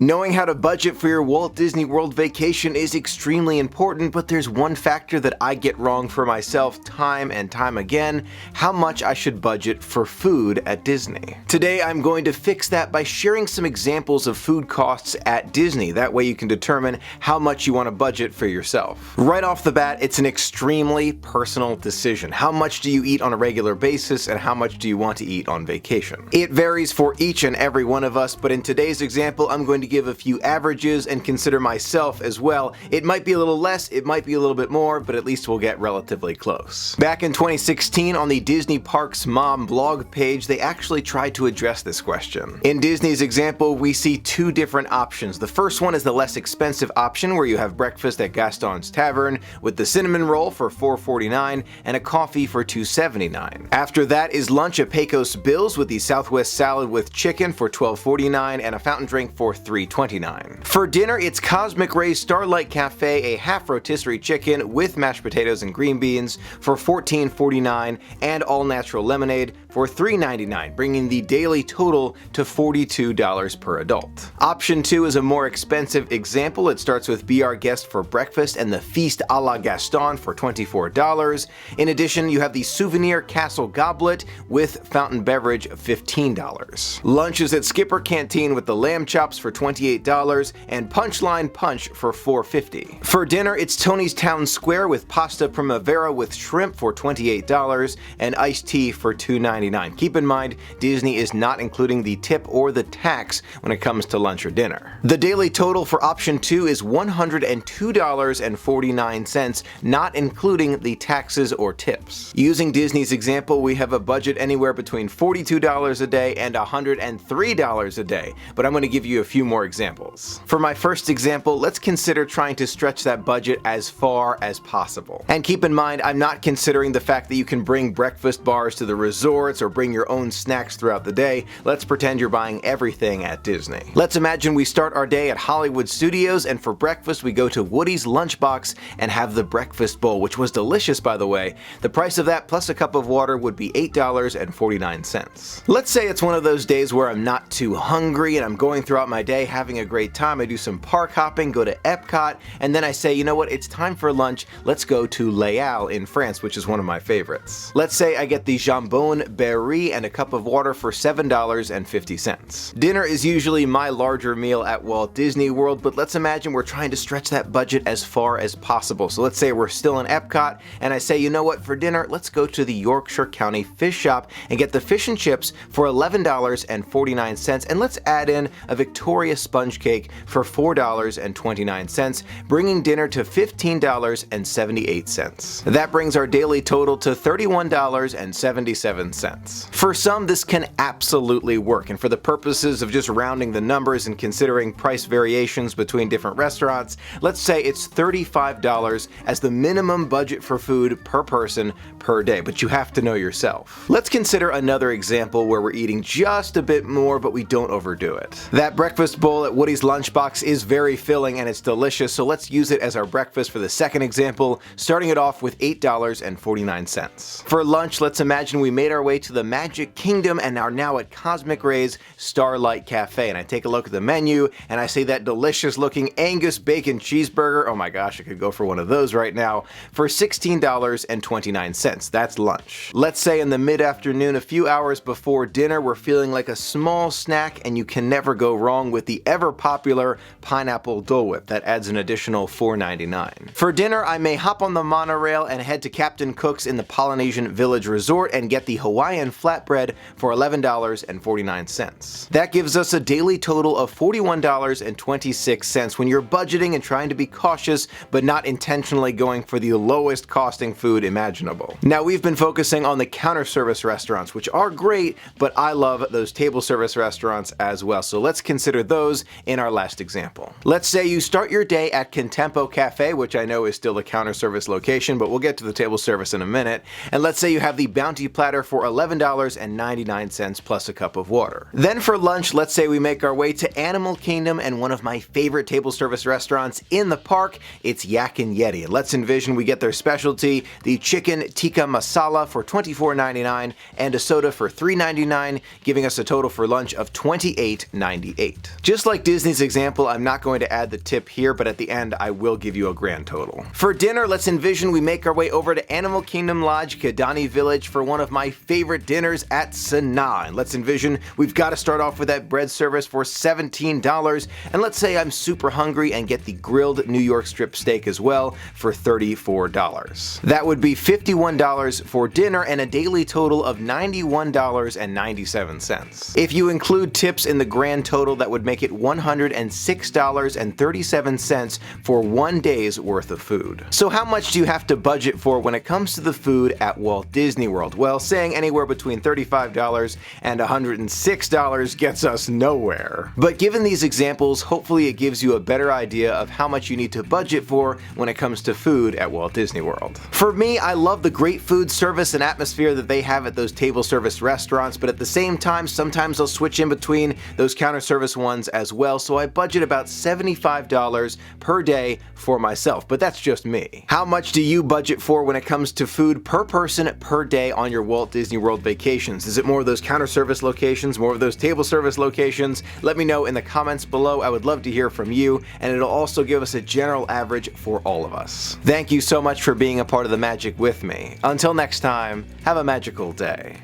Knowing how to budget for your Walt Disney World vacation is extremely important, but there's one factor that I get wrong for myself time and time again: how much I should budget for food at Disney. Today I'm going to fix that by sharing some examples of food costs at Disney. That way you can determine how much you want to budget for yourself. Right off the bat, it's an extremely personal decision. How much do you eat on a regular basis and how much do you want to eat on vacation? It varies for each and every one of us, but in today's example I'm going to give a few averages and consider myself as well. It might be a little less, it might be a little bit more, but at least we'll get relatively close. Back in 2016 on the Disney Parks Mom blog page, they actually tried to address this question. In Disney's example, we see two different options. The first one is the less expensive option where you have breakfast at Gaston's Tavern with the cinnamon roll for $4.49 and a coffee for $2.79. After that is lunch at Pecos Bill's with the Southwest salad with chicken for $12.49 and a fountain drink for $3.29. For dinner, it's Cosmic Ray's Starlight Cafe, a half rotisserie chicken with mashed potatoes and green beans for $14.49 and all-natural lemonade for $3.99, bringing the daily total to $42 per adult. Option 2 is a more expensive example. It starts with Be Our Guest for breakfast and the Feast a la Gaston for $24. In addition, you have the Souvenir Castle Goblet with fountain beverage of $15. Lunch is at Skipper Canteen with the lamb chops for $28 and Punchline Punch for $4.50. For dinner, it's Tony's Town Square with pasta primavera with shrimp for $28 and iced tea for $2.99. Keep in mind, Disney is not including the tip or the tax when it comes to lunch or dinner. The daily total for option 2 is $102.49, not including the taxes or tips. Using Disney's example, we have a budget anywhere between $42 a day and $103 a day, but I'm going to give you a few more examples. For my first example, let's consider trying to stretch that budget as far as possible. And keep in mind, I'm not considering the fact that you can bring breakfast bars to the resorts or bring your own snacks throughout the day. Let's pretend you're buying everything at Disney. Let's imagine we start our day at Hollywood Studios and for breakfast we go to Woody's Lunchbox and have the breakfast bowl, which was delicious by the way. The price of that plus a cup of water would be $8.49. Let's say it's one of those days where I'm not too hungry and I'm going throughout my day having a great time. I do some park hopping, go to Epcot, and then I say, you know what, it's time for lunch. Let's go to Les Halles in France, which is one of my favorites. Let's say I get the jambon beurre and a cup of water for $7.50. Dinner is usually my larger meal at Walt Disney World, but let's imagine we're trying to stretch that budget as far as possible. So let's say we're still in Epcot, and I say, you know what, for dinner, let's go to the Yorkshire County Fish Shop and get the fish and chips for $11.49, and let's add in a Victoria sponge cake for $4.29, bringing dinner to $15.78. That brings our daily total to $31.77. For some, this can absolutely work, and for the purposes of just rounding the numbers and considering price variations between different restaurants, let's say it's $35 as the minimum budget for food per person per day, but you have to know yourself. Let's consider another example where we're eating just a bit more, but we don't overdo it. That breakfast bowl at Woody's Lunchbox is very filling and it's delicious, so let's use it as our breakfast for the second example, starting it off with $8.49. For lunch, let's imagine we made our way to the Magic Kingdom and are now at Cosmic Ray's Starlight Cafe, and I take a look at the menu and I see that delicious looking Angus bacon cheeseburger, oh my gosh, I could go for one of those right now, for $16.29. That's lunch. Let's say in the mid-afternoon, a few hours before dinner, we're feeling like a small snack, and you can never go wrong with the ever popular pineapple Dole Whip that adds an additional $4.99. For dinner, I may hop on the monorail and head to Captain Cook's in the Polynesian Village Resort and get the Hawaiian flatbread for $11.49. That gives us a daily total of $41.26 when you're budgeting and trying to be cautious but not intentionally going for the lowest costing food imaginable. Now, we've been focusing on the counter service restaurants, which are great, but I love those table service restaurants as well, so let's consider those in our last example. Let's say you start your day at Contempo Cafe, which I know is still a counter service location, but we'll get to the table service in a minute, and let's say you have the bounty platter for $11.99 plus a cup of water. Then for lunch, let's say we make our way to Animal Kingdom and one of my favorite table service restaurants in the park, it's Yak and Yeti. And let's envision we get their specialty, the chicken tikka masala for $24.99 and a soda for $3.99, giving us a total for lunch of $28.98. Just like Disney's example, I'm not going to add the tip here, but at the end I will give you a grand total. For dinner, let's envision we make our way over to Animal Kingdom Lodge, Kidani Village for one of my favorite dinners at Sanaa. And let's envision we've got to start off with that bread service for $17, and let's say I'm super hungry and get the grilled New York strip steak as well for $34. That would be $51 for dinner and a daily total of $91.97. If you include tips in the grand total, that would make it $106.37 for 1 day's worth of food. So how much do you have to budget for when it comes to the food at Walt Disney World? Well, saying anywhere between $35 and $106 gets us nowhere. But given these examples, hopefully it gives you a better idea of how much you need to budget for when it comes to food at Walt Disney World. For me, I love the great food service and atmosphere that they have at those table service restaurants, but at the same time, sometimes I'll switch in between those counter service ones as well, so I budget about $75 per day for myself, but that's just me. How much do you budget for when it comes to food per person per day on your Walt Disney World vacations? Is it more of those counter service locations, more of those table service locations? Let me know in the comments below. I would love to hear from you, and it'll also give us a general average for all of us. Thank you so much for being a part of the magic with me. Until next time, have a magical day.